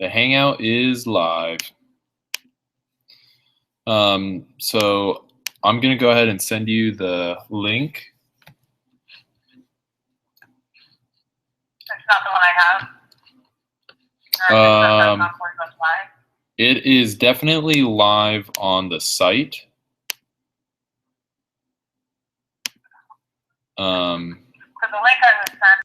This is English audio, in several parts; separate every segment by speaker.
Speaker 1: The Hangout is live. So I'm gonna go ahead and send you the link.
Speaker 2: It's not the one I have. Or
Speaker 1: Um, it is definitely live on the site.
Speaker 2: So the link I was sent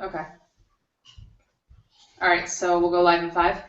Speaker 3: Okay. All right, so we'll go live in 5.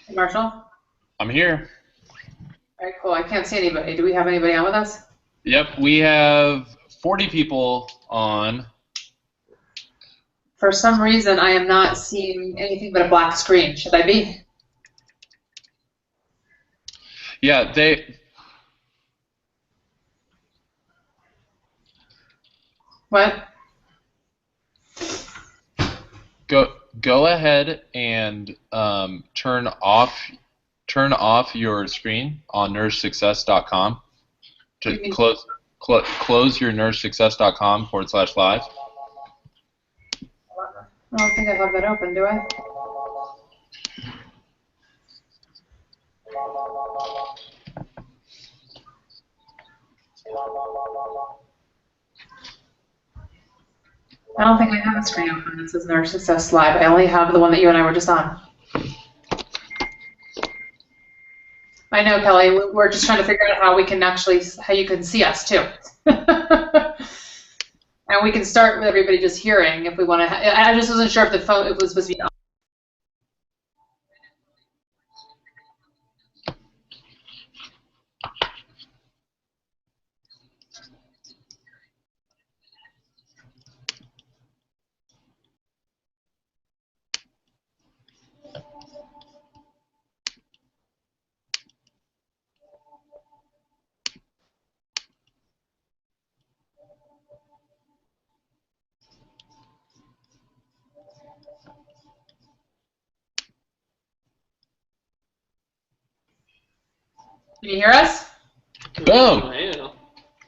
Speaker 3: Hey, Marshall. All
Speaker 1: I'm here.
Speaker 3: right, cool. I can't see anybody. Do we have anybody on with us?
Speaker 1: Yep, we have 40 people on.
Speaker 3: For some reason, I am not seeing anything but a black screen. Should I be?
Speaker 1: Yeah,
Speaker 3: What?
Speaker 1: go ahead and turn off your screen on NurseSuccess.com to close your NurseSuccess.com/live.
Speaker 3: I don't think I have that open, do I? I don't think I have a screen open that says Nurse Success Live. I only have the one that you and I were just on. I know, Kelly. We're just trying to figure out how you can see us too. And we can start with everybody just hearing if we want to. I just wasn't sure if the phone was supposed to be on. Can you hear us?
Speaker 1: Boom.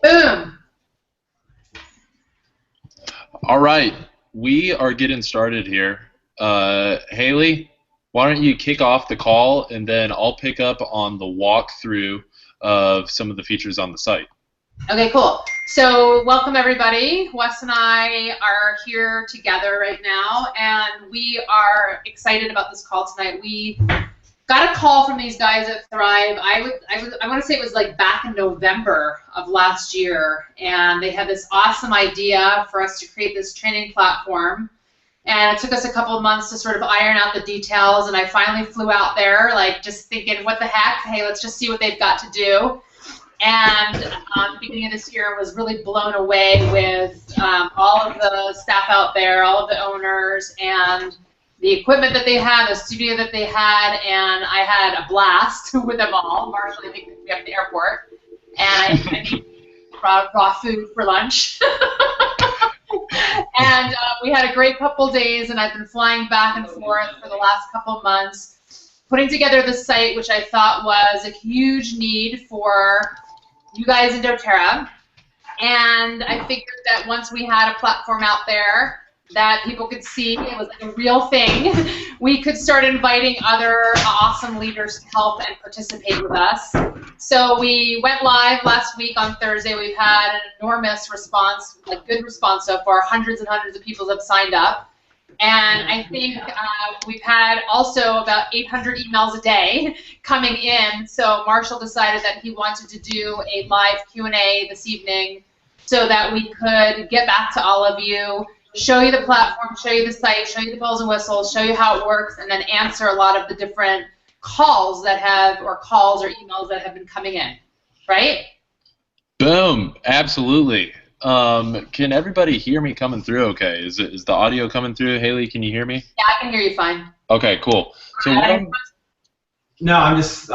Speaker 3: Boom.
Speaker 1: All right, we are getting started here. Haley, why don't you kick off the call, and then I'll pick up on the walkthrough of some of the features on the site.
Speaker 3: Okay, cool. So welcome everybody. Wes and I are here together right now, and we are excited about this call tonight. We got a call from these guys at Thrive. I want to say it was like back in November of last year, and they had this awesome idea for us to create this training platform. And it took us a couple of months to sort of iron out the details, and I finally flew out there, like just thinking, what the heck? Hey, let's just see what they've got to do. And at the beginning of this year, was really blown away with all of the staff out there, all of the owners, and the equipment that they had, the studio that they had, and I had a blast with them all. Marshall, I think we have at the airport, and I brought raw food for lunch. And we had a great couple days, and I've been flying back and forth for the last couple months, putting together the site, which I thought was a huge need for you guys in doTERRA. And I figured that once we had a platform out there that people could see it was like a real thing, we could start inviting other awesome leaders to help and participate with us. So we went live last week on Thursday. We've had an enormous response, a good response so far. Hundreds and hundreds of people have signed up. And I think we've had also about 800 emails a day coming in. So Marshall decided that he wanted to do a live Q&A this evening so that we could get back to all of you, show you the platform, show you the site, show you the bells and whistles, show you how it works, and then answer a lot of the different calls that have, or calls or emails that have been coming in, right?
Speaker 1: Boom, absolutely. Can everybody hear me coming through okay? Is the audio coming through? Haley, can you hear me?
Speaker 3: Yeah, I can hear you fine.
Speaker 1: Okay, cool. So
Speaker 4: no, I'm just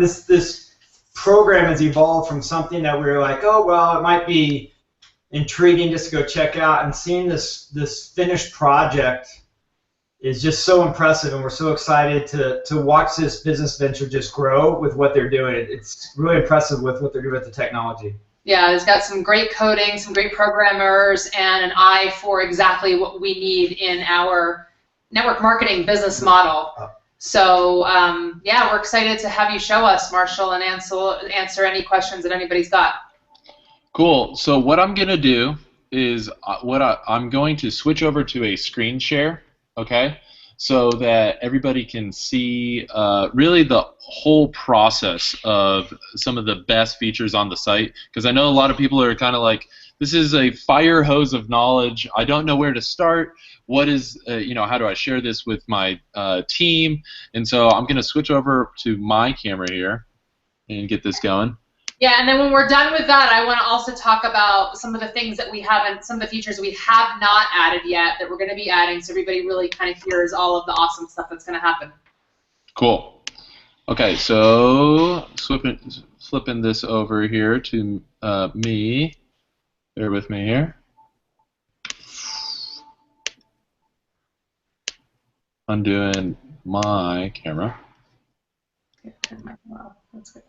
Speaker 4: this program has evolved from something that we were like, oh well, it might be intriguing just to go check out, and seeing this finished project is just so impressive, and we're so excited to watch this business venture just grow with what they're doing. It's really impressive with what they're doing with the technology.
Speaker 3: Yeah, it's got some great coding, some great programmers, and an eye for exactly what we need in our network marketing business model. So yeah, we're excited to have you show us, Marshall, and answer any questions that anybody's got.
Speaker 1: Cool. So what I'm going to do is I'm going to switch over to a screen share, okay, so that everybody can see really the whole process of some of the best features on the site, because I know a lot of people are kind of like, This is a fire hose of knowledge. I don't know where to start. What is, how do I share this with my team? And so I'm going to switch over to my camera here and get this going.
Speaker 3: Yeah, and then when we're done with that, I want to also talk about some of the things that we haven't, some of the features we have not added yet that we're going to be adding, so everybody really kind of hears all of the awesome stuff that's going to happen.
Speaker 1: Cool. Okay, so flipping this over here to me. Bear with me here. Undoing my camera.
Speaker 3: That's good.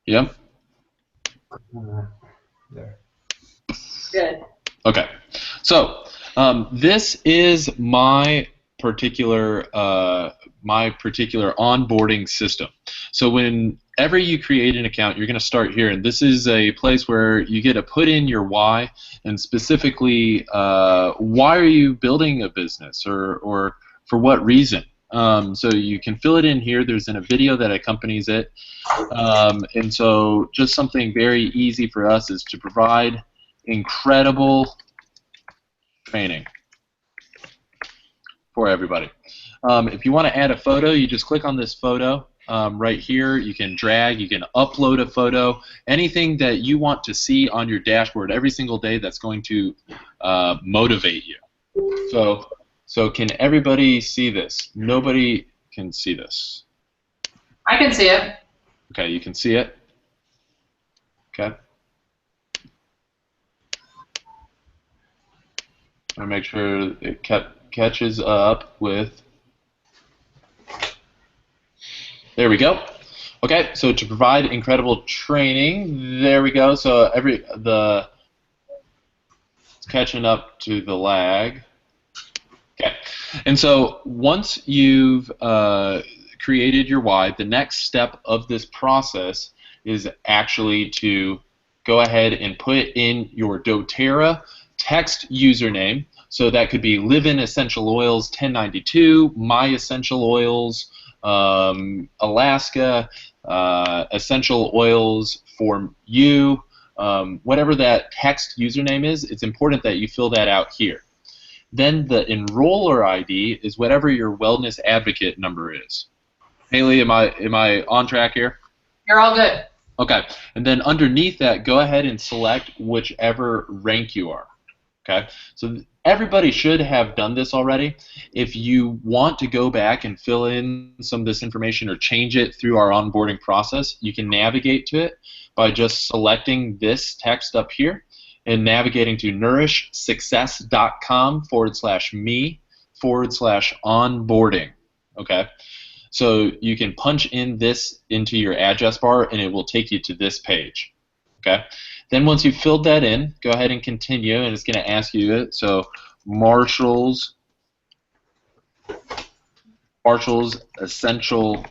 Speaker 1: Yep.
Speaker 4: There.
Speaker 3: Good.
Speaker 1: Okay. So this is my particular onboarding system. So whenever you create an account, you're going to start here, and this is a place where you get to put in your why, and specifically why are you building a business, or for what reason. So you can fill it in here. There's a video that accompanies it, and so just something very easy for us is to provide incredible training for everybody. If you want to add a photo, you just click on this photo right here. You can drag, you can upload a photo, anything that you want to see on your dashboard every single day that's going to motivate you. So can everybody see this? Nobody can see this.
Speaker 3: I can see it.
Speaker 1: Okay, you can see it? Okay. I make sure it catches up with. There we go. Okay, so to provide incredible training, there we go. So it's catching up to the lag. Okay, and so once you've created your why, the next step of this process is actually to go ahead and put in your doTERRA text username. So that could be Livin Essential Oils 1092, My Essential Oils, Alaska, Essential Oils for You, whatever that text username is. It's important that you fill that out here. Then the enroller ID is whatever your wellness advocate number is. Haley, am I on track here?
Speaker 3: You're all good.
Speaker 1: Okay, and then underneath that, go ahead and select whichever rank you are. Okay, so everybody should have done this already. If you want to go back and fill in some of this information or change it through our onboarding process, you can navigate to it by just selecting this text up here and navigating to nourishsuccess.com/me/onboarding. Okay, so you can punch in this into your address bar and it will take you to this page. Okay. Then once you've filled that in, go ahead and continue, and it's going to ask you it. So Marshall's Essential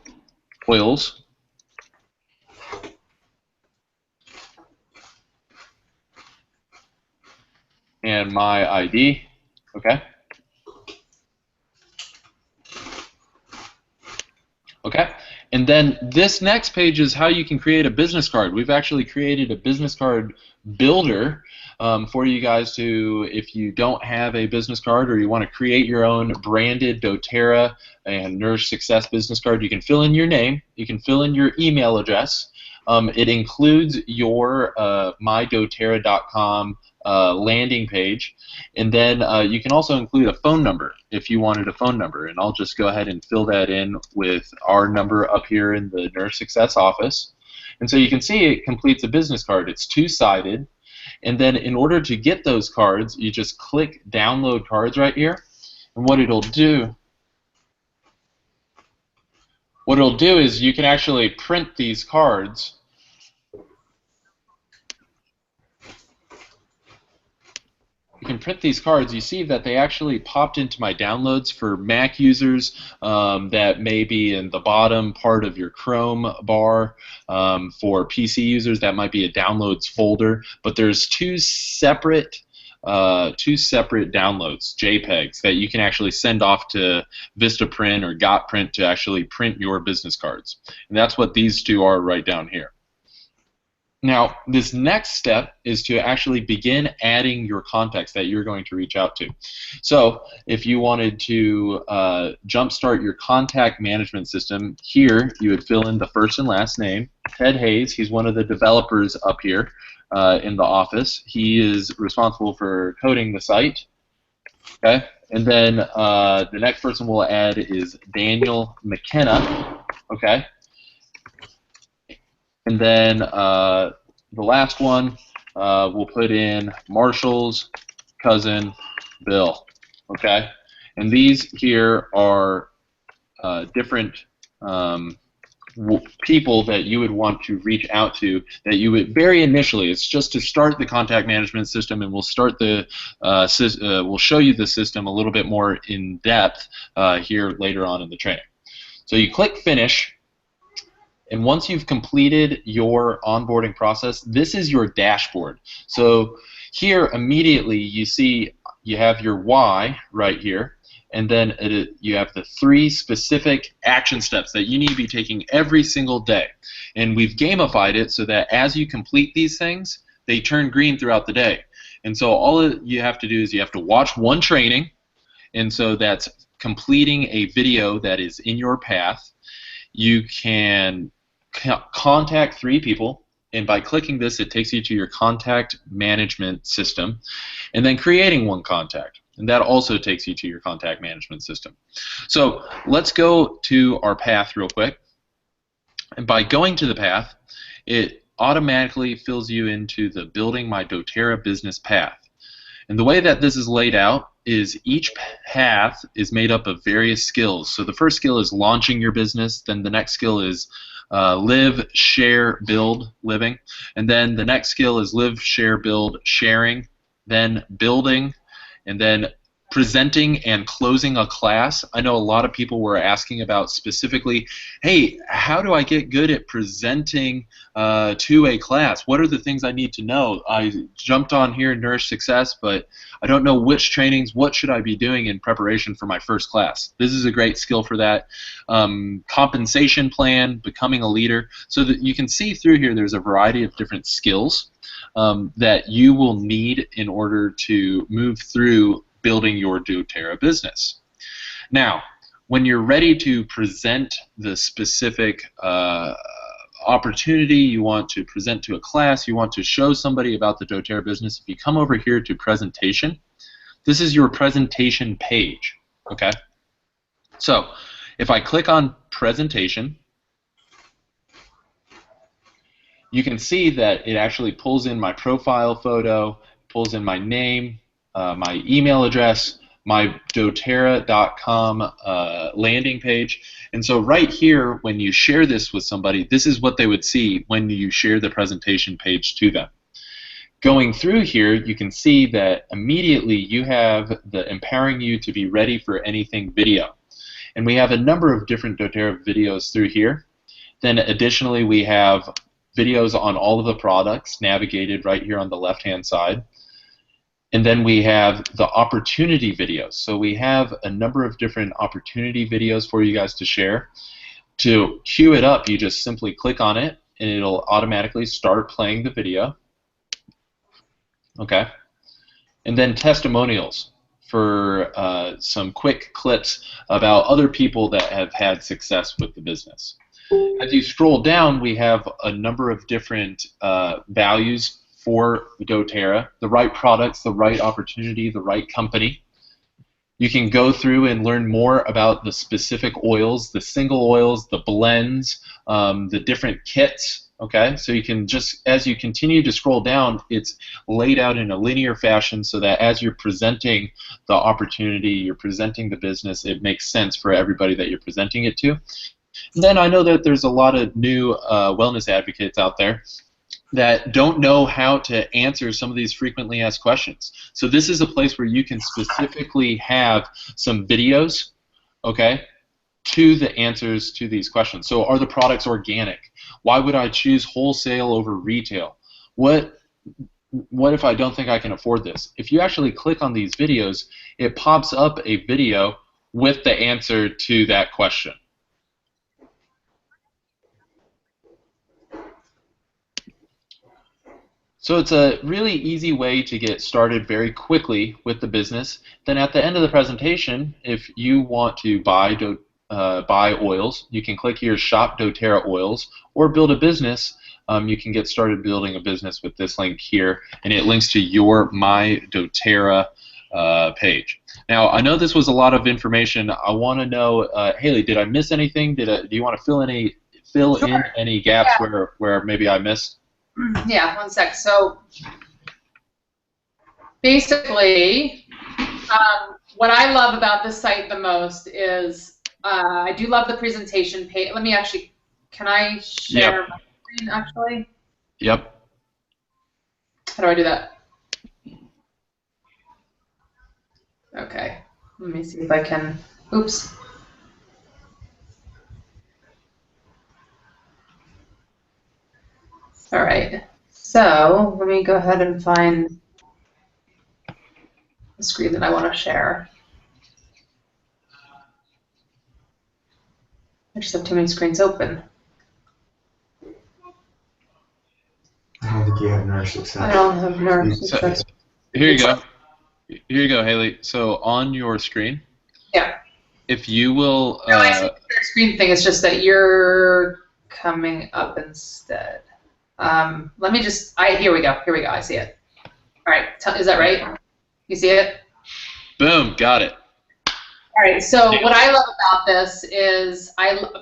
Speaker 1: Oils. And my ID. Okay. Okay. And then this next page is how you can create a business card. We've actually created a business card builder for you guys to, if you don't have a business card or you want to create your own branded doTERRA and Nourish Success business card, you can fill in your name, you can fill in your email address. It includes your mydoterra.com landing page, and then you can also include a phone number if you wanted a phone number, and I'll just go ahead and fill that in with our number up here in the Nourish Success office. And so you can see it completes a business card. It's two-sided, and then in order to get those cards, you just click download cards right here, and what it'll do is you can actually print these cards. You can print these cards. You see that they actually popped into my downloads for Mac users that may be in the bottom part of your Chrome bar. For PC users, that might be a downloads folder. But there's two separate downloads, JPEGs, that you can actually send off to Vistaprint or GotPrint to actually print your business cards. And that's what these two are right down here. Now, this next step is to actually begin adding your contacts that you're going to reach out to. So, if you wanted to jumpstart your contact management system, here you would fill in the first and last name. Ted Hayes, he's one of the developers up here in the office. He is responsible for coding the site. Okay, and then the next person we'll add is Daniel McKenna. Okay. And then the last one, we'll put in Marshall's cousin, Bill. Okay? And these here are different people that you would want to reach out to that you would very initially. It's just to start the contact management system, and we'll start the we'll show you the system a little bit more in depth here later on in the training. So you click Finish. And once you've completed your onboarding process, this is your dashboard. So here immediately you see you have your why right here, and then you have the 3 specific action steps that you need to be taking every single day. And we've gamified it so that as you complete these things, they turn green throughout the day. And so all you have to do is you have to watch one training, and so that's completing a video that is in your path. You can contact 3 people, and by clicking this, it takes you to your contact management system, and then creating 1 contact, and that also takes you to your contact management system. So let's go to our path real quick, and by going to the path, it automatically fills you into the Building My doTERRA Business path. And the way that this is laid out is each path is made up of various skills. So the first skill is launching your business, then the next skill is live, share, build, living. And then the next skill is live, share, build, sharing, then building, and then presenting and closing a class. I know a lot of people were asking about specifically, hey, how do I get good at presenting to a class? What are the things I need to know? I jumped on here in Nourish Success, but I don't know which trainings, what should I be doing in preparation for my first class? This is a great skill for that. Compensation plan, becoming a leader. So that you can see through here there's a variety of different skills that you will need in order to move through building your doTERRA business. Now, when you're ready to present the specific opportunity you want to present to a class, you want to show somebody about the doTERRA business, if you come over here to presentation, this is your presentation page. Okay? So, if I click on presentation, you can see that it actually pulls in my profile photo, pulls in my name, my email address, my doTERRA.com landing page. And so right here, when you share this with somebody, this is what they would see when you share the presentation page to them. Going through here, you can see that immediately you have the empowering you to be ready for anything video. And we have a number of different doTERRA videos through here. Then additionally, we have videos on all of the products navigated right here on the left-hand side. And then we have the opportunity videos. So we have a number of different opportunity videos for you guys to share. To queue it up, you just simply click on it, and it'll automatically start playing the video. Okay. And then testimonials for some quick clips about other people that have had success with the business. As you scroll down, we have a number of different values for doTERRA, the right products, the right opportunity, the right company. You can go through and learn more about the specific oils, the single oils, the blends, the different kits. Okay, so you can just, as you continue to scroll down, it's laid out in a linear fashion so that as you're presenting the opportunity, you're presenting the business, it makes sense for everybody that you're presenting it to. And then I know that there's a lot of new wellness advocates out there that don't know how to answer some of these frequently asked questions. So this is a place where you can specifically have some videos, okay, to the answers to these questions. So are the products organic? Why would I choose wholesale over retail? What if I don't think I can afford this? If you actually click on these videos, it pops up a video with the answer to that question. So it's a really easy way to get started very quickly with the business. Then at the end of the presentation, if you want to buy oils, you can click here, Shop doTERRA Oils, or build a business. You can get started building a business with this link here, and it links to your My doTERRA page. Now, I know this was a lot of information. I want to know, Haley, did I miss anything? Do you want to fill in any gaps where maybe I missed?
Speaker 3: Yeah, one sec. So basically, what I love about this site the most is I do love the presentation page. Let me actually, can I share my screen actually?
Speaker 1: Yep.
Speaker 3: How do I do that? Okay, let me see if I can, oops. All right, so let me go ahead and find the screen that I want to share. I just have too many screens open.
Speaker 4: I don't think you have Nurse Success.
Speaker 3: I don't have Nurse Success.
Speaker 1: Here you go. Here you go, Haley. So on your screen,
Speaker 3: yeah.
Speaker 1: If you will.
Speaker 3: No, I see the screen thing. It's just that you're coming up instead. Let me just. Here we go. Here we go. I see it. All right. Is that right? You see it?
Speaker 1: Boom. Got it.
Speaker 3: All right. So what I love about this is,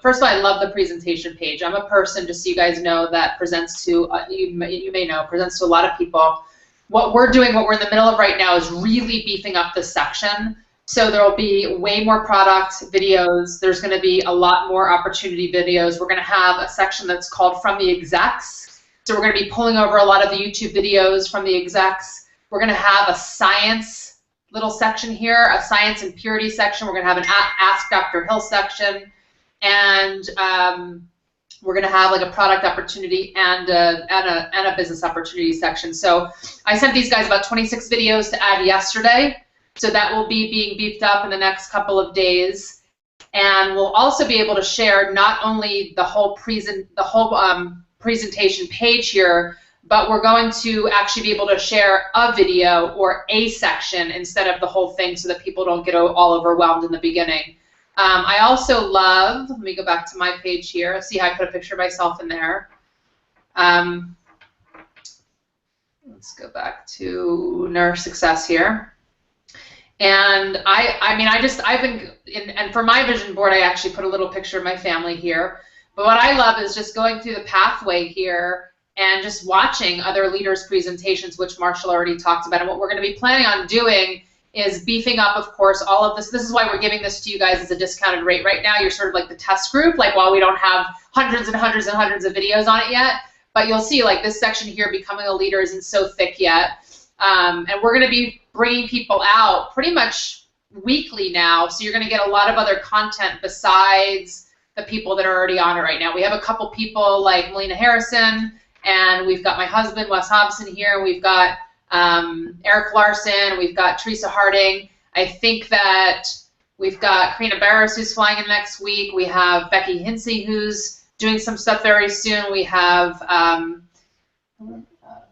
Speaker 3: first of all, I love the presentation page. I'm a person, just so you guys know, that presents to you may know presents to a lot of people. What we're doing, what we're in the middle of right now, is really beefing up this section. So there will be way more product videos. There's going to be a lot more opportunity videos. We're going to have a section that's called From the Execs. So we're going to be pulling over a lot of the YouTube videos from the execs. We're going to have a science little section here, a science and purity section. We're going to have an Ask Dr. Hill section. And we're going to have like a product opportunity and a business opportunity section. So I sent these guys about 26 videos to add yesterday. So that will be being beefed up in the next couple of days. And we'll also be able to share not only the whole presentation page here, but we're going to actually be able to share a video or a section instead of the whole thing so that people don't get all overwhelmed in the beginning. I also love, let me go back to my page here, see how I put a picture of myself in there. Let's go back to Nurse Success here. And and for my vision board, I actually put a little picture of my family here. But what I love is just going through the pathway here and just watching other leaders' presentations, which Marshall already talked about. And what we're going to be planning on doing is beefing up, of course, all of this. This is why we're giving this to you guys as a discounted rate. Right now, you're sort of like the test group, like while we don't have hundreds and hundreds and hundreds of videos on it yet. But you'll see, like, this section here, Becoming a Leader, isn't so thick yet. And we're going to be bringing people out pretty much weekly now. So you're going to get a lot of other content besides the people that are already on it right now. We have a couple people like Melina Harrison, and we've got my husband, Wes Hobson, here. We've got Eric Larson. We've got Teresa Harding. I think that we've got Karina Barris, who's flying in next week. We have Becky Hinsey, who's doing some stuff very soon. We have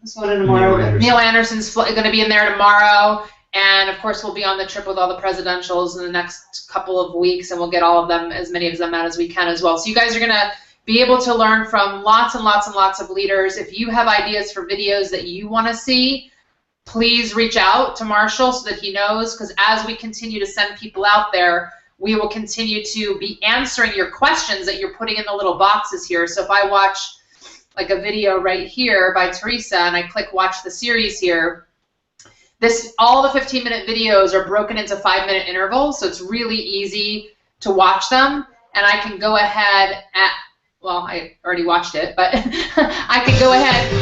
Speaker 3: Neil Anderson's going to be in there tomorrow. And, of course, we'll be on the trip with all the presidentials in the next couple of weeks, and we'll get all of them, as many of them out as we can as well. So you guys are going to be able to learn from lots and lots and lots of leaders. If you have ideas for videos that you want to see, please reach out to Marshall so that he knows, because as we continue to send people out there, we will continue to be answering your questions that you're putting in the little boxes here. So if I watch like a video right here by Teresa and I click watch the series here, all the 15-minute videos are broken into 5-minute intervals, so it's really easy to watch them. And I can go ahead well, I already watched it, but I can go ahead,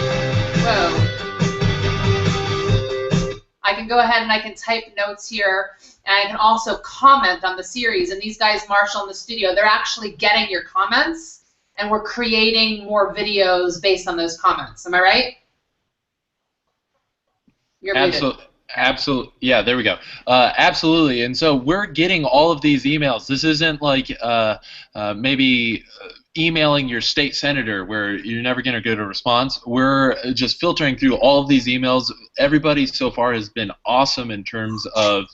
Speaker 3: I can go ahead and I can type notes here, and I can also comment on the series. And these guys, Marshall in the studio, they're actually getting your comments, and we're creating more videos based on those comments. Am I right? You're muted.
Speaker 1: Absolutely. Yeah, there we go. Absolutely. And so we're getting all of these emails. This isn't like maybe emailing your state senator where you're never going to get a response. We're just filtering through all of these emails. Everybody so far has been awesome in terms of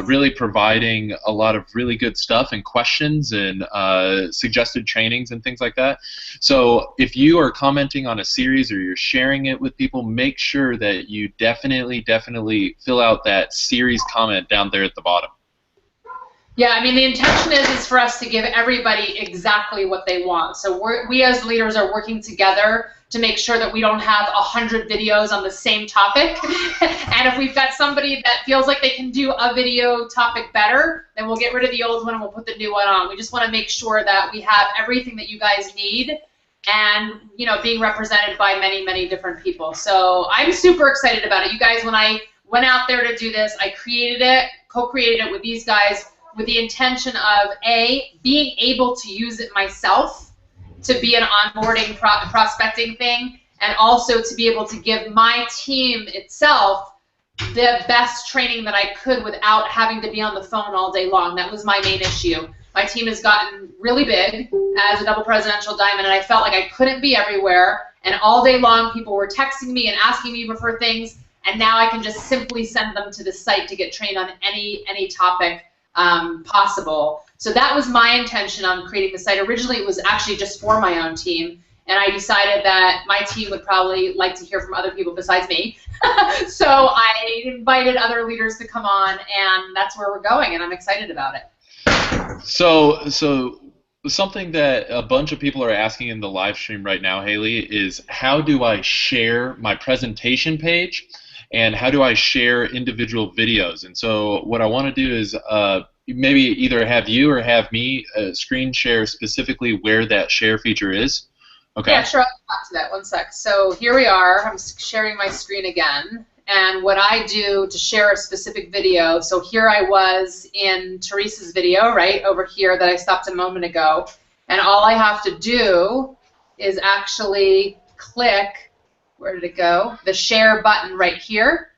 Speaker 1: really providing a lot of really good stuff and questions and suggested trainings and things like that. So if you are commenting on a series or you're sharing it with people, make sure that you definitely fill out that series comment down there at the bottom.
Speaker 3: Yeah, I mean, the intention is for us to give everybody exactly what they want. So we as leaders are working together to make sure that we don't have 100 videos on the same topic. And if we've got somebody that feels like they can do a video topic better, then we'll get rid of the old one and we'll put the new one on. We just want to make sure that we have everything that you guys need and, you know, being represented by many different people. So I'm super excited about it. You guys, when I went out there to do this, I created it, co-created it with these guys with the intention of, A, being able to use it myself to be an onboarding prospecting thing, and also to be able to give my team itself the best training that I could without having to be on the phone all day long. That was my main issue. My team has gotten really big as a double presidential diamond, and I felt like I couldn't be everywhere, and all day long people were texting me and asking me for things, and now I can just simply send them to the site to get trained on any topic possible. So that was my intention on creating the site. Originally, it was actually just for my own team, and I decided that my team would probably like to hear from other people besides me. So I invited other leaders to come on, and that's where we're going, and I'm excited about it.
Speaker 1: So something that a bunch of people are asking in the live stream right now, Haley, is how do I share my presentation page? And how do I share individual videos? And so what I want to do is maybe either have you or have me screen share specifically where that share feature is. Okay.
Speaker 3: Yeah, sure. I'll come back to that. One sec. So here we are. I'm sharing my screen again. And what I do to share a specific video, so here I was in Teresa's video, right, over here that I stopped a moment ago. And all I have to do is actually click, where did it go? The share button right here,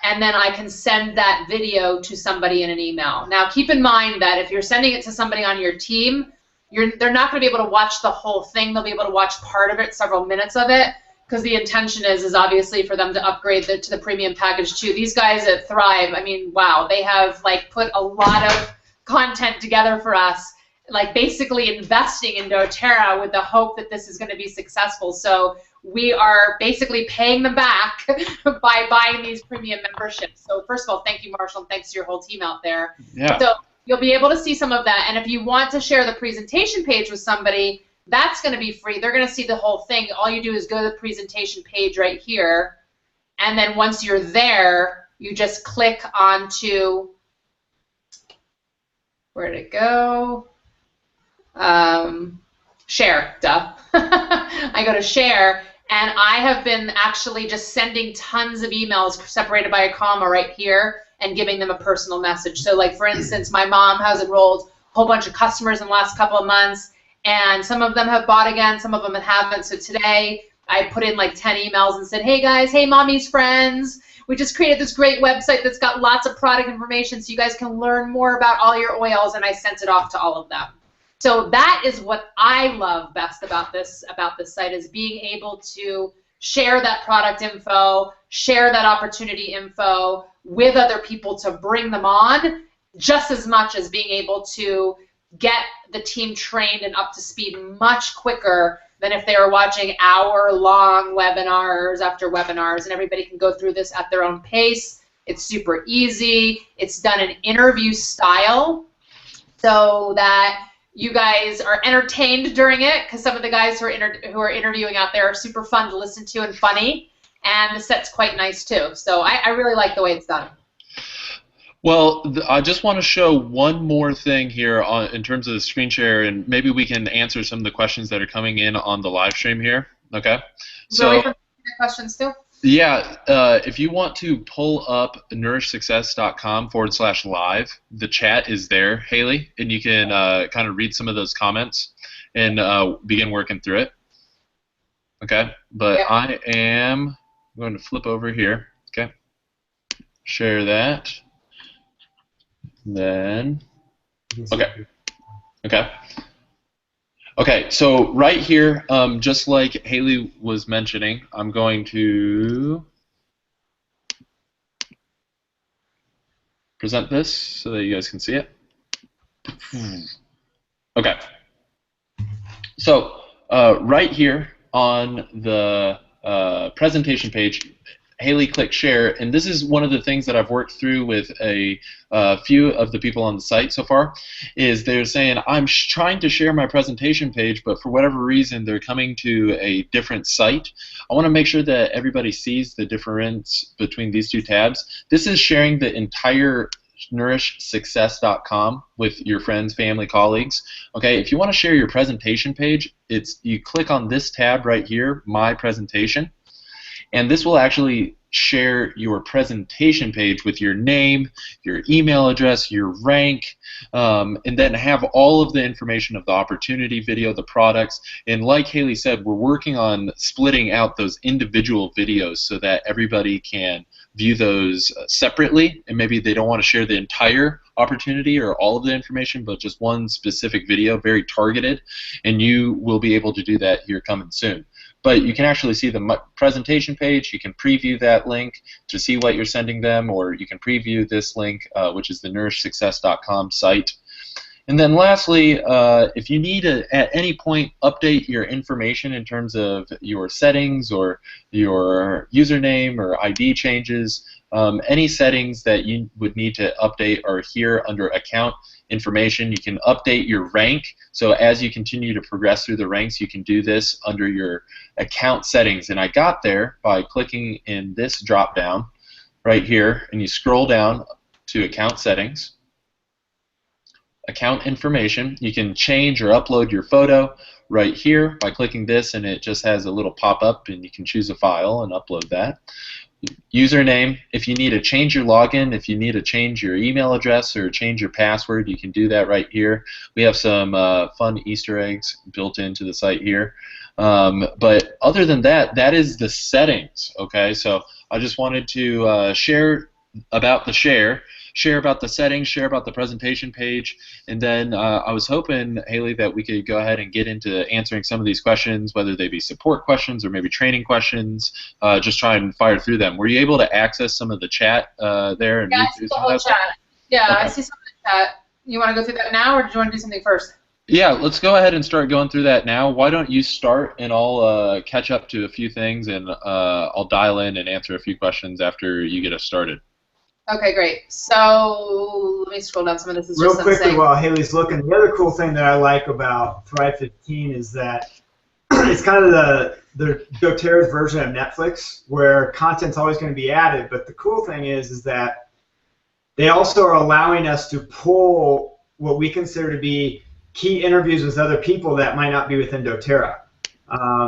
Speaker 3: and then I can send that video to somebody in an email. Now keep in mind that if you're sending it to somebody on your team, they're not going to be able to watch the whole thing. They'll be able to watch part of it, several minutes of it, because the intention is obviously for them to upgrade to the premium package too. These guys at Thrive, I mean, wow, they have like put a lot of content together for us, like basically investing in doTERRA with the hope that this is going to be successful. So we are basically paying them back by buying these premium memberships. So first of all, thank you, Marshall, and thanks to your whole team out there.
Speaker 1: Yeah.
Speaker 3: So you'll be able to see some of that. And if you want to share the presentation page with somebody, that's going to be free. They're going to see the whole thing. All you do is go to the presentation page right here. And then once you're there, you just click onto, where did it go? Share, duh. I go to share, and I have been actually just sending tons of emails separated by a comma right here and giving them a personal message. So like for instance, my mom has enrolled a whole bunch of customers in the last couple of months, and some of them have bought again, some of them haven't. So today I put in like 10 emails and said, hey guys, hey mommy's friends, we just created this great website that's got lots of product information so you guys can learn more about all your oils, and I sent it off to all of them. So that is what I love best about this site, is being able to share that product info, share that opportunity info with other people to bring them on, just as much as being able to get the team trained and up to speed much quicker than if they were watching hour-long webinars after webinars, and everybody can go through this at their own pace. It's super easy. It's done in interview style so that you guys are entertained during it, because some of the guys who are interviewing out there are super fun to listen to and funny, and the set's quite nice too. So I really like the way it's done.
Speaker 1: Well, I just want to show one more thing here in terms of the screen share, and maybe we can answer some of the questions that are coming in on the live stream here. Okay.
Speaker 3: So questions too?
Speaker 1: Yeah, if you want to pull up nourishsuccess.com/live, the chat is there, Haley, and you can kind of read some of those comments and begin working through it. Okay, but yep. I am going to flip over here. Okay, share that. Then, okay. Okay, so right here, just like Haley was mentioning, I'm going to present this so that you guys can see it. Okay. So right here on the presentation page, Haley click share, and this is one of the things that I've worked through with a few of the people on the site so far, is they're saying, I'm trying to share my presentation page, but for whatever reason they're coming to a different site. I want to make sure that everybody sees the difference between these two tabs. This is sharing the entire nourishsuccess.com with your friends, family, colleagues. Okay, if you want to share your presentation page, you click on this tab right here, My Presentation, and this will actually share your presentation page with your name, your email address, your rank, and then have all of the information of the opportunity video, the products. And like Haley said, we're working on splitting out those individual videos so that everybody can view those separately, and maybe they don't want to share the entire opportunity or all of the information, but just one specific video, very targeted, and you will be able to do that here coming soon. But you can actually see the presentation page. You can preview that link to see what you're sending them, or you can preview this link, which is the nourishsuccess.com site. And then lastly, if you need to, at any point, update your information in terms of your settings or your username or ID changes, any settings that you would need to update are here under Account Information. You can update your rank. So as you continue to progress through the ranks, you can do this under your account settings. And I got there by clicking in this drop down right here, and you scroll down to Account Settings. Account Information. You can change or upload your photo right here by clicking this, and it just has a little pop-up, and you can choose a file and upload that. Username, if you need to change your login, if you need to change your email address or change your password, you can do that right here. We have some fun Easter eggs built into the site here. But other than that, that is the settings. Okay, so I just wanted to share about the share about the settings, share about the presentation page, and then I was hoping, Haley, that we could go ahead and get into answering some of these questions, whether they be support questions or maybe training questions, just try and fire through them. Were you able to access some of the chat there? And
Speaker 3: yeah, I see the whole chat. Yeah, okay. I see some of the chat. You want to go through that now, or do you want to do something first?
Speaker 1: Yeah, let's go ahead and start going through that now. Why don't you start, and I'll catch up to a few things, and I'll dial in and answer a few questions after you get us started.
Speaker 3: Okay, great. So let me scroll down. Some of this is
Speaker 4: real
Speaker 3: just
Speaker 4: quickly
Speaker 3: insane.
Speaker 4: While Haley's looking. The other cool thing that I like about Thrive 15 is that it's kind of the doTERRA's version of Netflix, where content's always going to be added. But the cool thing is that they also are allowing us to pull what we consider to be key interviews with other people that might not be within doTERRA.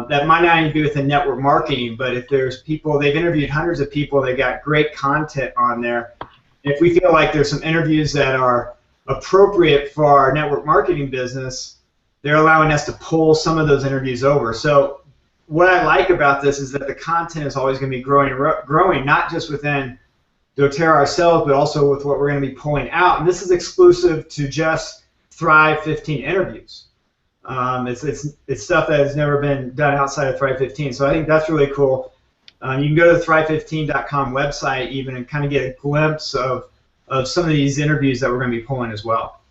Speaker 4: That might not even be within network marketing, but if there's people, they've interviewed hundreds of people, they got great content on there. If we feel like there's some interviews that are appropriate for our network marketing business, they're allowing us to pull some of those interviews over. So what I like about this is that the content is always going to be growing, not just within doTERRA ourselves, but also with what we're going to be pulling out. And this is exclusive to just Thrive 15 interviews. It's stuff that has never been done outside of Thrive 15, so I think that's really cool. You can go to the Thrive15.com website even and kind of get a glimpse of some of these interviews that we're going to be pulling as well.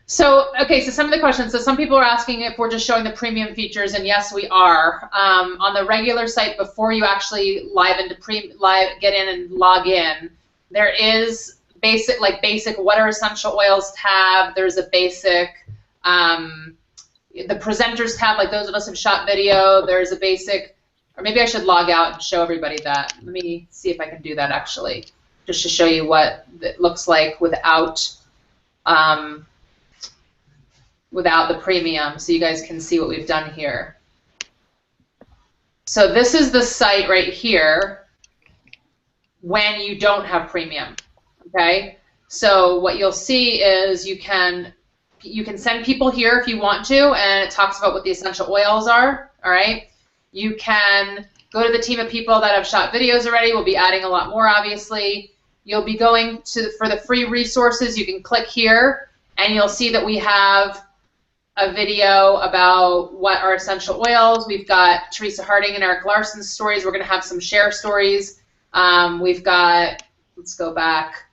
Speaker 3: So, okay, so some of the questions. So some people are asking if we're just showing the premium features, and yes, we are. On the regular site, before you actually get in and log in, there is basic what are essential oils tab. There's a basic the presenters tab, like those of us who shot video. There's a basic, or maybe I should log out and show everybody that. Let me see if I can do that actually, just to show you what it looks like without the premium, so you guys can see what we've done here. So this is the site right here when you don't have premium, okay? So what you'll see is you can send people here if you want to, and it talks about what the essential oils are, all right? You can go to the team of people that have shot videos already. We'll be adding a lot more, obviously. You'll be going for the free resources. You can click here, and you'll see that we have a video about what are essential oils. We've got Teresa Harding and Eric Larson's stories. We're going to have some share stories. We've got, let's go back.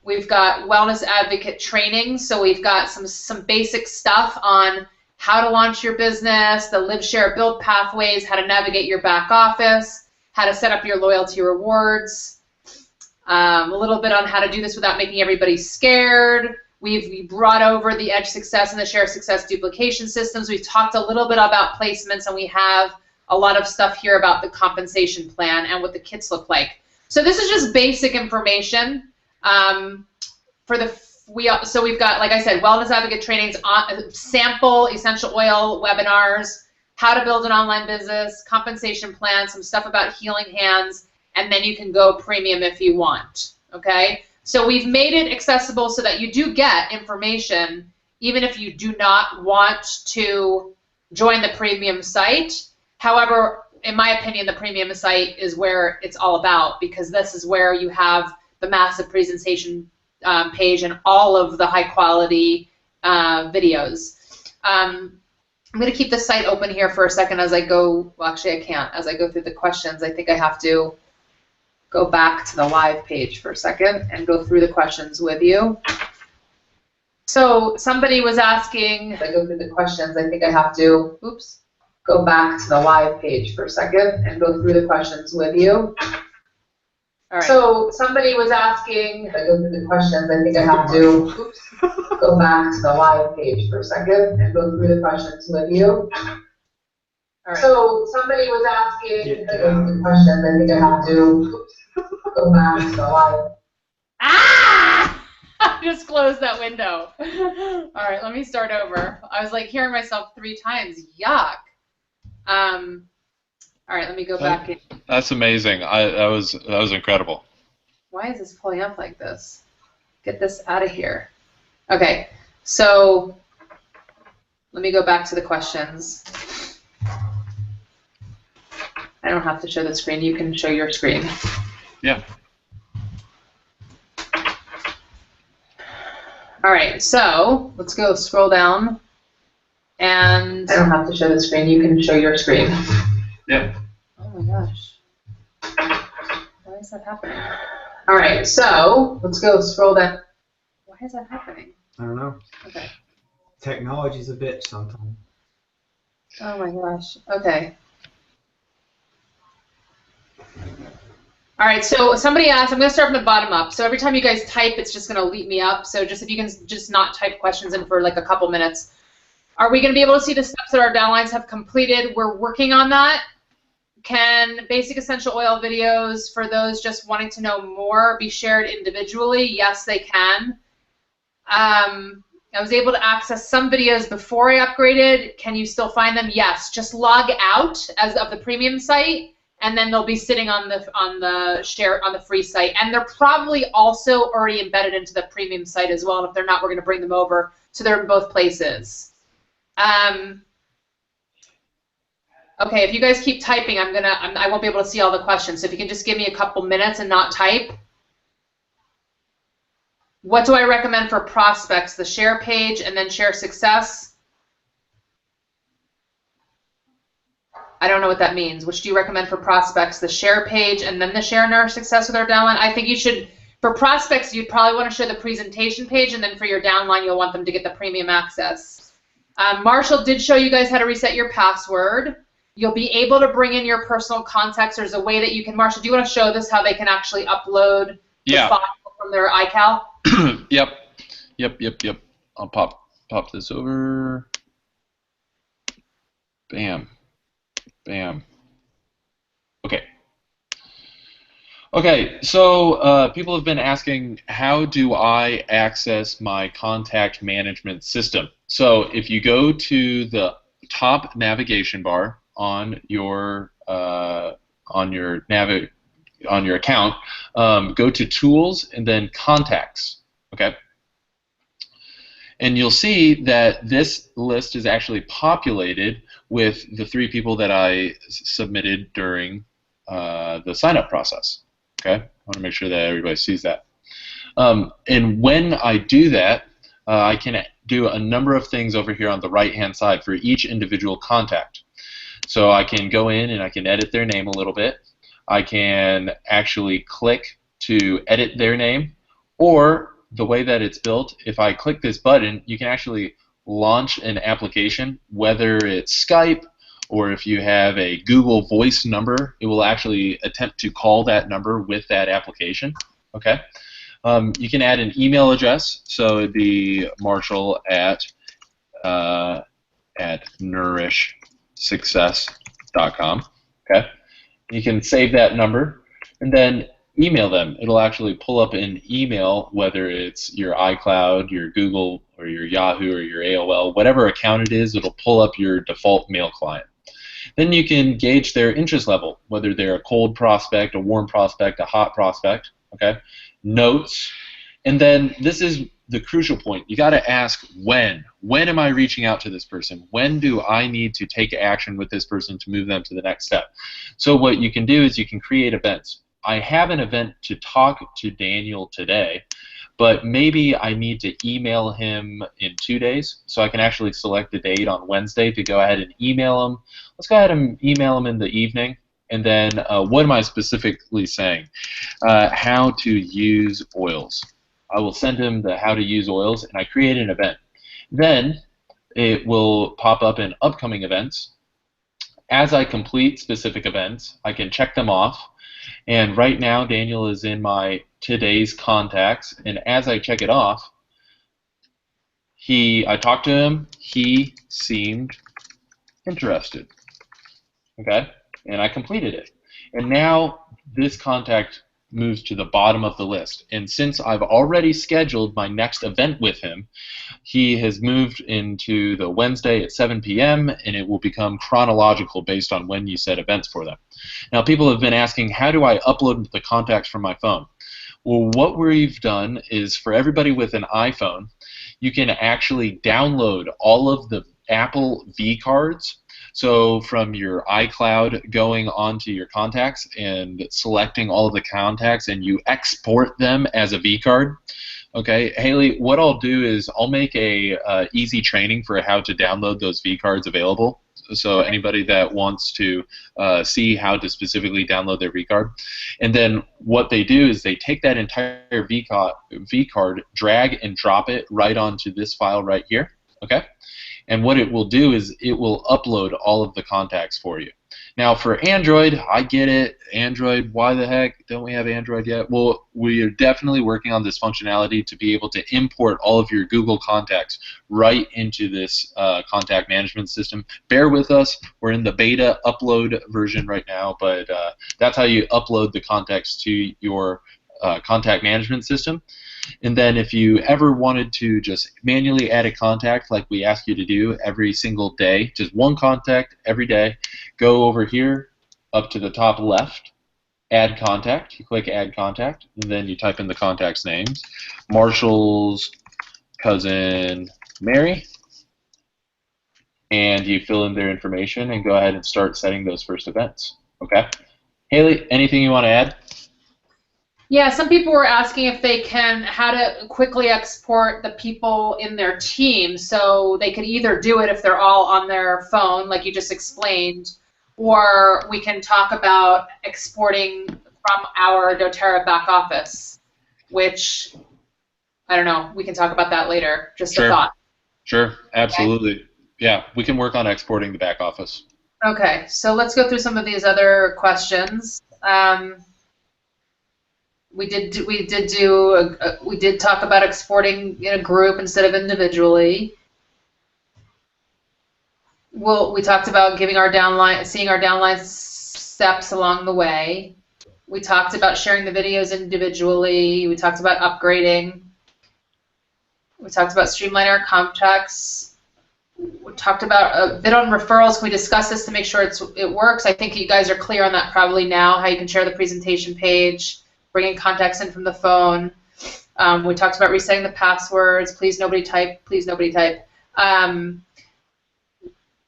Speaker 3: We've got wellness advocate training. So we've got some basic stuff on how to launch your business, the live, share, build pathways, how to navigate your back office, how to set up your loyalty rewards, a little bit on how to do this without making everybody scared. We've brought over the Edge Success and the Share Success duplication systems. We've talked a little bit about placements, and we have a lot of stuff here about the compensation plan and what the kits look like. So this is just basic information. So we've got, like I said, wellness advocate trainings, sample essential oil webinars, how to build an online business, compensation plan, some stuff about healing hands, and then you can go premium if you want, okay? So we've made it accessible so that you do get information even if you do not want to join the premium site. However, in my opinion, the premium site is where it's all about, because this is where you have the massive presentation page and all of the high quality videos. I'm going to keep the site open here for a second as I go, well actually I can't, as I go through the questions. I think I have to go back to the live page for a second and go through the questions with you. So somebody was asking, as I go through the questions, I think I have to, oops, go back to the live page for a second and go through the questions with you. All right. So somebody was asking, as I go through the questions, I think I have to, oops, go back to the live page for a second and go through the questions with you. All right. So somebody was asking, as I go through the questions, I think I have to, oops, go back to the live. Ah! I just closed that window. All right, let me start over. I was like hearing myself 3 times. Yuck. All right, let me go back in.
Speaker 1: That's amazing. That was incredible.
Speaker 3: Why is this pulling up like this? Get this out of here. Okay, so let me go back to the questions. I don't have to show the screen. You can show your screen.
Speaker 1: Yeah.
Speaker 3: All right, so let's go scroll down. And I don't have to show the screen. You can show your screen.
Speaker 1: Yeah.
Speaker 3: Oh my gosh. Why is that happening? All right, so let's go scroll down. Why is that happening?
Speaker 4: I don't know.
Speaker 3: Okay.
Speaker 4: Technology's a bitch sometimes.
Speaker 3: Oh my gosh. Okay. All right, so somebody asked, I'm going to start from the bottom up. So every time you guys type, it's just going to leap me up. So just if you can just not type questions in for like a couple minutes. Are we going to be able to see the steps that our downlines have completed? We're working on that. Can basic essential oil videos for those just wanting to know more be shared individually? Yes, they can. I was able to access some videos before I upgraded. Can you still find them? Yes. Just log out as of the premium site, and then they'll be sitting on the free site. And they're probably also already embedded into the premium site as well. And if they're not, we're going to bring them over. So they're in both places. Okay, if you guys keep typing, I won't be able to see all the questions. So if you can just give me a couple minutes and not type. What do I recommend for prospects? The share page and then share success? I don't know what that means. Which do you recommend for prospects? The share page and then the share and our success with our downline? I think you should, for prospects, you'd probably want to share the presentation page, and then for your downline, you'll want them to get the premium access. Marshall did show you guys how to reset your password. You'll be able to bring in your personal contacts. There's a way that you can, Marshall, do you want to show this how they can actually upload the file from their iCal?
Speaker 1: Yep. I'll pop this over. Bam. Okay, so people have been asking, how do I access my contact management system? So if you go to the top navigation bar on your account, go to Tools and then Contacts. Okay. And you'll see that this list is actually populated with the 3 people that I submitted during the sign-up process. Okay, I want to make sure that everybody sees that. And when I do that, I can do a number of things over here on the right-hand side for each individual contact. So I can go in and I can edit their name a little bit. I can actually click to edit their name, or the way that it's built, if I click this button, you can actually launch an application, whether it's Skype or if you have a Google Voice number, it will actually attempt to call that number with that application. Okay. You can add an email address, so it'd be Marshall at nourishsuccess.com. Okay. You can save that number and then email them. It'll actually pull up an email, whether it's your iCloud, your Google, or your Yahoo, or your AOL, whatever account it is, it'll pull up your default mail client. Then you can gauge their interest level, whether they're a cold prospect, a warm prospect, a hot prospect. Okay. Notes, and then this is the crucial point. You got to ask when. When am I reaching out to this person? When do I need to take action with this person to move them to the next step? So what you can do is you can create events. I have an event to talk to Daniel today, but maybe I need to email him in 2 days, so I can actually select a date on Wednesday to go ahead and email him. Let's go ahead and email him in the evening. And then what am I specifically saying? How to use oils. I will send him the how to use oils, and I create an event. Then it will pop up in upcoming events. As I complete specific events, I can check them off. And right now, Daniel is in my today's contacts. And as I check it off, I talked to him. He seemed interested. Okay? And I completed it. And now this contact moves to the bottom of the list. And since I've already scheduled my next event with him, he has moved into the Wednesday at 7 p.m. and it will become chronological based on when you set events for them. Now, people have been asking, how do I upload the contacts from my phone? Well, what we've done is for everybody with an iPhone, you can actually download all of the Apple V-cards. So from your iCloud going onto your contacts and selecting all of the contacts, and you export them as a V-card. Okay, Haley, what I'll do is I'll make a easy training for how to download those V-cards available. So anybody that wants to see how to specifically download their V-card. And then what they do is they take that entire V-card, drag and drop it right onto this file right here. Okay? And what it will do is it will upload all of the contacts for you. Now for Android, I get it. Android, why the heck don't we have Android yet? Well, we are definitely working on this functionality to be able to import all of your Google contacts right into this contact management system. Bear with us. We're in the beta upload version right now, but that's how you upload the contacts to your contact management system. And then if you ever wanted to just manually add a contact like we ask you to do every single day, just one contact every day, go over here up to the top left, add contact. You click add contact, and then you type in the contact's names. Marshall's cousin Mary, and you fill in their information and go ahead and start setting those first events. Okay? Haley, anything you want to add?
Speaker 3: Yeah, some people were asking if they can, how to quickly export the people in their team, so they could either do it if they're all on their phone, like you just explained, or we can talk about exporting from our doTERRA back office, which, I don't know, we can talk about that later, just a thought.
Speaker 1: Sure, absolutely. Okay. Yeah, we can work on exporting the back office.
Speaker 3: Okay, so let's go through some of these other questions. We did talk about exporting in a group instead of individually. We talked about seeing our downline steps along the way. We talked about sharing the videos individually. We talked about upgrading. We talked about streamlining our contacts. We talked about a bit on referrals. Can we discuss this to make sure it works? I think you guys are clear on that probably now, how you can share the presentation page, bringing contacts in from the phone. We talked about resetting the passwords. Please nobody type. Please nobody type.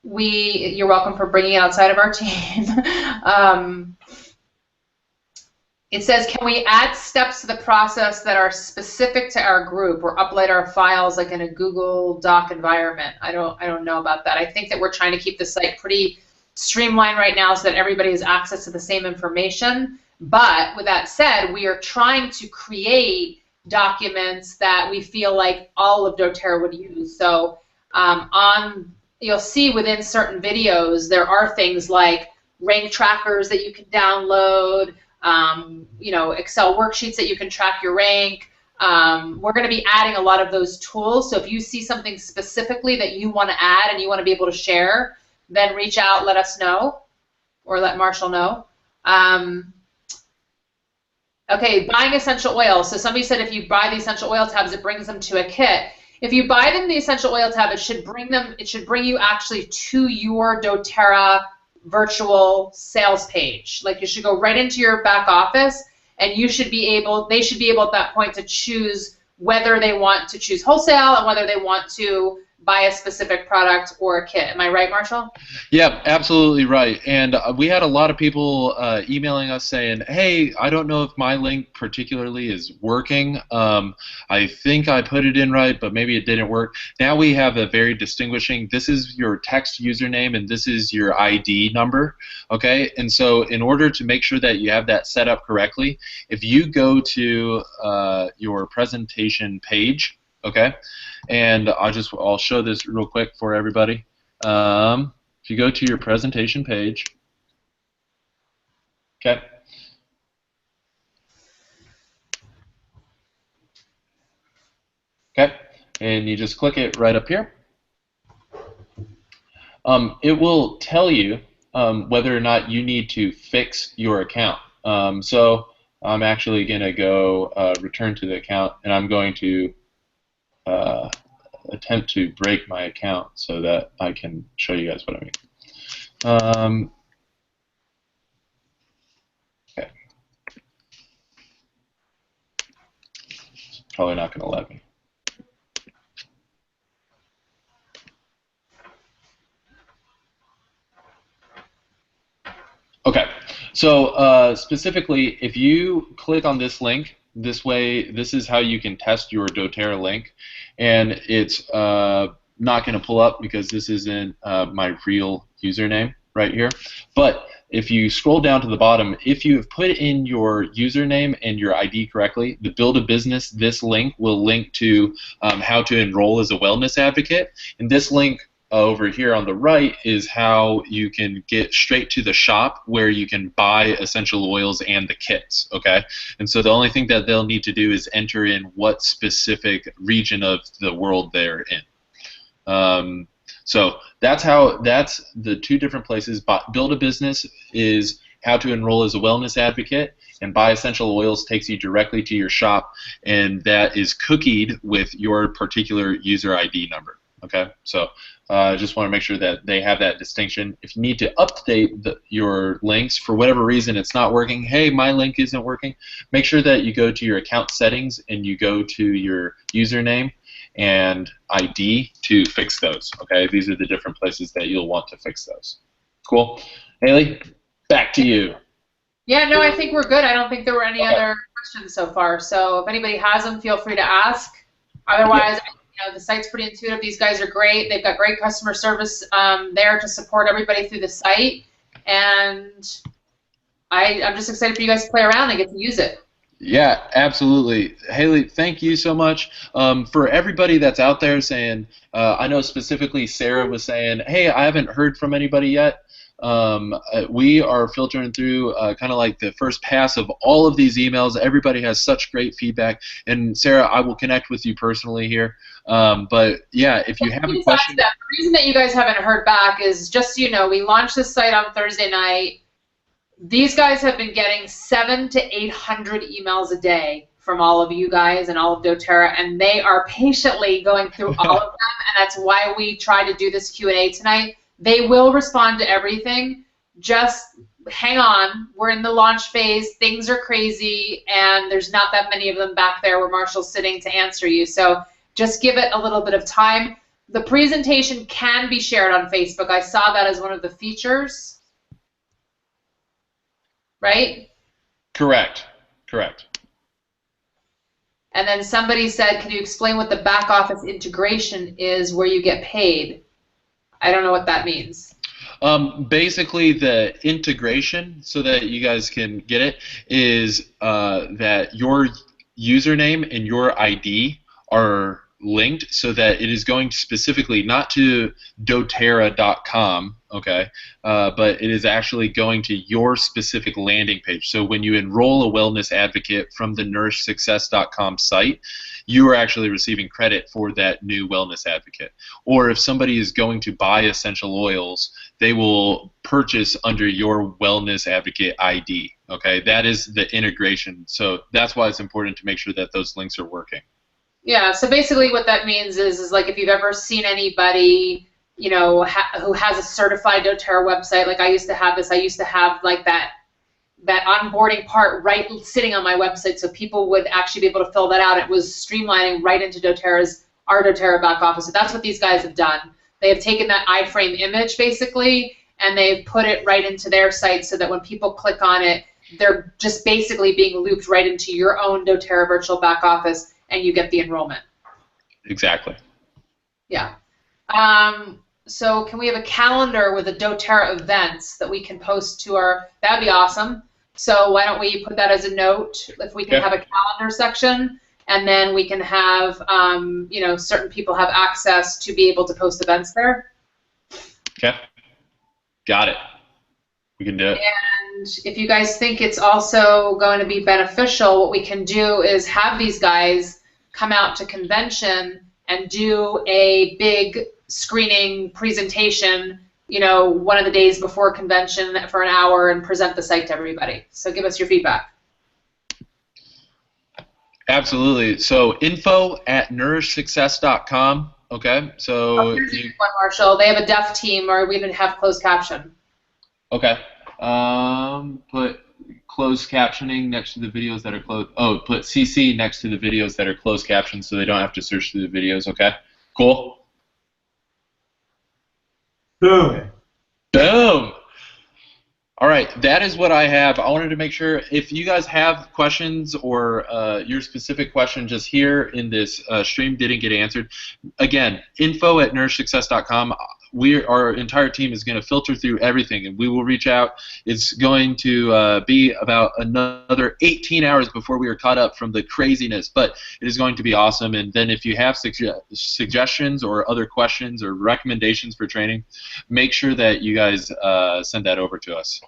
Speaker 3: You're welcome for bringing it outside of our team. It says, can we add steps to the process that are specific to our group or upload our files like in a Google Doc environment? I don't know about that. I think that we're trying to keep the site pretty streamlined right now so that everybody has access to the same information. But with that said, we are trying to create documents that we feel like all of doTERRA would use. So you'll see within certain videos there are things like rank trackers that you can download, Excel worksheets that you can track your rank. We're going to be adding a lot of those tools. So if you see something specifically that you want to add and you want to be able to share, then reach out, let us know, or let Marshall know. Okay, buying essential oils. So somebody said if you buy the essential oil tabs, it brings them to a kit. If you buy them the essential oil tab, it should bring you actually to your doTERRA virtual sales page. Like you should go right into your back office, and they should be able at that point to choose whether they want to choose wholesale and whether they want to buy a specific product or a kit. Am I right, Marshall?
Speaker 1: Yeah, absolutely right. And we had a lot of people emailing us saying, hey, I don't know if my link particularly is working. I think I put it in right, but maybe it didn't work. Now we have a very distinguishing, this is your text username and this is your ID number, okay? And so in order to make sure that you have that set up correctly, if you go to your presentation page, okay, and I'll show this real quick for everybody. If you go to your presentation page, okay, and you just click it right up here. It will tell you whether or not you need to fix your account. So I'm actually going to go return to the account, and I'm going to attempt to break my account so that I can show you guys what I mean. Okay. It's probably not going to let me. Okay, so specifically, if you click on this link, this is how you can test your doTERRA link, and it's not going to pull up because this isn't my real username right here. But if you scroll down to the bottom, if you have put in your username and your ID correctly, the Build a Business, this link will link to how to enroll as a wellness advocate, and this link over here on the right is how you can get straight to the shop where you can buy essential oils and the kits, okay? And so the only thing that they'll need to do is enter in what specific region of the world they're in. So that's the two different places. Build a Business is how to enroll as a wellness advocate, and Buy Essential Oils takes you directly to your shop, and that is cookied with your particular user ID number. Okay, so I just want to make sure that they have that distinction. If you need to update your links for whatever reason it's not working, hey, my link isn't working, make sure that you go to your account settings and you go to your username and ID to fix those. Okay, these are the different places that you'll want to fix those. Cool. Haley, back to you.
Speaker 3: Yeah, no, I think we're good. I don't think there were any other questions so far. So if anybody has them, feel free to ask. Otherwise, the site's pretty intuitive. These guys are great. They've got great customer service there to support everybody through the site. And I'm just excited for you guys to play around and get to use it.
Speaker 1: Yeah, absolutely. Haley, thank you so much. For everybody that's out there saying, I know specifically Sarah was saying, hey, I haven't heard from anybody yet. We are filtering through kind of like the first pass of all of these emails. Everybody has such great feedback. And Sarah, I will connect with you personally here. But yeah, if you have a question.
Speaker 3: The reason that you guys haven't heard back is, just so you know, we launched this site on Thursday night. These guys have been getting 700 to 800 emails a day from all of you guys and all of doTERRA, and they are patiently going through all of them, and that's why we try to do this Q&A tonight. They will respond to everything. Just hang on. We're in the launch phase. Things are crazy, and there's not that many of them back there where Marshall's sitting to answer you. So just give it a little bit of time. The presentation can be shared on Facebook. I saw that as one of the features. Right?
Speaker 1: Correct. Correct.
Speaker 3: And then somebody said, can you explain what the back office integration is where you get paid? I don't know what that means.
Speaker 1: Basically, the integration, so that you guys can get it, is that your username and your ID are linked so that it is going specifically not to doTERRA.com, okay, but it is actually going to your specific landing page. So when you enroll a wellness advocate from the NourishSuccess.com site, you are actually receiving credit for that new wellness advocate. Or if somebody is going to buy essential oils, they will purchase under your wellness advocate ID. Okay, that is the integration. So that's why it's important to make sure that those links are working.
Speaker 3: Yeah, so basically what that means is like if you've ever seen anybody, you know, who has a certified doTERRA website, like I used to have this, I used to have like that onboarding part right sitting on my website so people would actually be able to fill that out. It was streamlining right into our doTERRA back office. So that's what these guys have done. They have taken that iframe image basically and they've put it right into their site so that when people click on it, they're just basically being looped right into your own doTERRA virtual back office and you get the enrollment.
Speaker 1: Exactly.
Speaker 3: Yeah. So can we have a calendar with the doTERRA events that we can post to our, that'd be awesome. So why don't we put that as a note, if we can have a calendar section, and then we can have, you know, certain people have access to be able to post events there.
Speaker 1: Okay. Got it. We can do it.
Speaker 3: And if you guys think it's also going to be beneficial, what we can do is have these guys come out to convention and do a big screening presentation, you know, one of the days before convention for an hour and present the site to everybody. So give us your feedback.
Speaker 1: Absolutely. So info@nourishsuccess.com. Okay. So
Speaker 3: here's a good one, Marshall. They have a deaf team, or we even have closed caption.
Speaker 1: Okay. Put closed captioning next to the videos that are closed. Oh, put CC next to the videos that are closed captioned so they don't have to search through the videos. Okay. Cool.
Speaker 4: Boom.
Speaker 1: Boom. All right, that is what I have. I wanted to make sure if you guys have questions or your specific question just here in this stream didn't get answered, again, info@nourishsuccess.com. Our entire team is going to filter through everything, and we will reach out. It's going to be about another 18 hours before we are caught up from the craziness, but it is going to be awesome. And then if you have suggestions or other questions or recommendations for training, make sure that you guys send that over to us.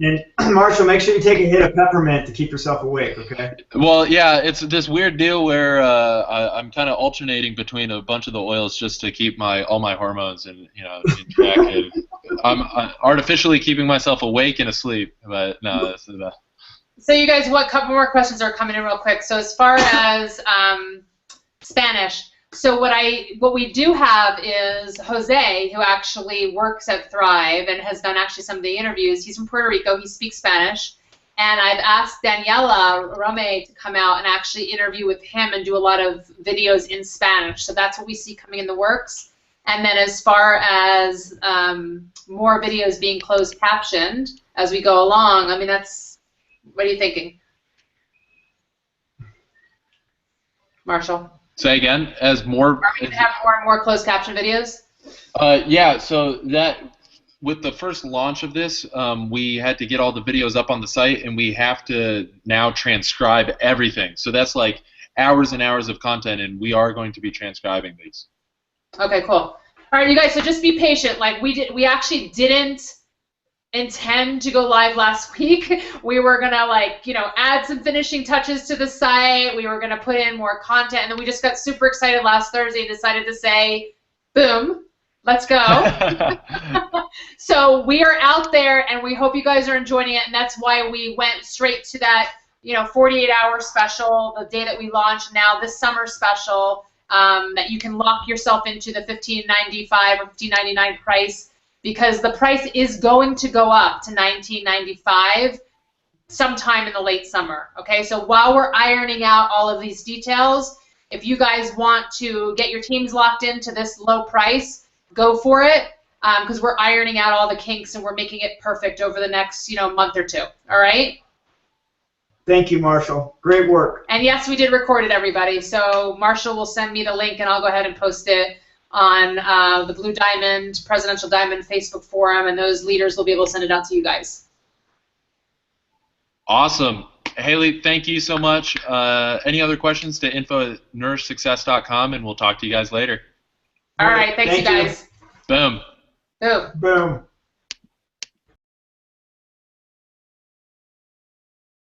Speaker 4: And Marshall, make sure you take a hit of peppermint to keep yourself awake, okay?
Speaker 1: Well, yeah, it's this weird deal where I'm kind of alternating between a bunch of the oils just to keep all my hormones in track. I'm artificially keeping myself awake and asleep, but no. This is
Speaker 3: So you guys, what couple more questions are coming in real quick? So as far as Spanish. So what we do have is Jose, who actually works at Thrive and has done actually some of the interviews. He's from Puerto Rico. He speaks Spanish. And I've asked Daniela Rome to come out and actually interview with him and do a lot of videos in Spanish. So that's what we see coming in the works. And then as far as more videos being closed captioned as we go along, I mean, what are you thinking? Marshall?
Speaker 1: Say again, as more.
Speaker 3: Are we going to have more and more closed caption videos?
Speaker 1: Yeah, so that with the first launch of this, we had to get all the videos up on the site, and we have to now transcribe everything. So that's like hours and hours of content, and we are going to be transcribing these.
Speaker 3: Okay, cool. All right, you guys. So just be patient. Like we actually didn't intend to go live last week. We were gonna add some finishing touches to the site. We were gonna put in more content, and then we just got super excited last Thursday and decided to say, boom, let's go. So we are out there, and we hope you guys are enjoying it, and that's why we went straight to that 48-hour special, the day that we launched, now this summer special, that you can lock yourself into the $15.95 or $15.99 price, because the price is going to go up to $19.95 sometime in the late summer. Okay, so while we're ironing out all of these details, if you guys want to get your teams locked into this low price, go for it, because we're ironing out all the kinks and we're making it perfect over the next month or two. All right?
Speaker 4: Thank you, Marshall. Great work.
Speaker 3: And yes, we did record it, everybody. So Marshall will send me the link, and I'll go ahead and post it on the Blue Diamond, Presidential Diamond Facebook forum, and those leaders will be able to send it out to you guys.
Speaker 1: Awesome. Haley, thank you so much. Any other questions to info@nourissuccess.com, and we'll talk to you guys later.
Speaker 3: All right. Thanks, you guys.
Speaker 1: Boom.
Speaker 3: Boom.
Speaker 4: Boom.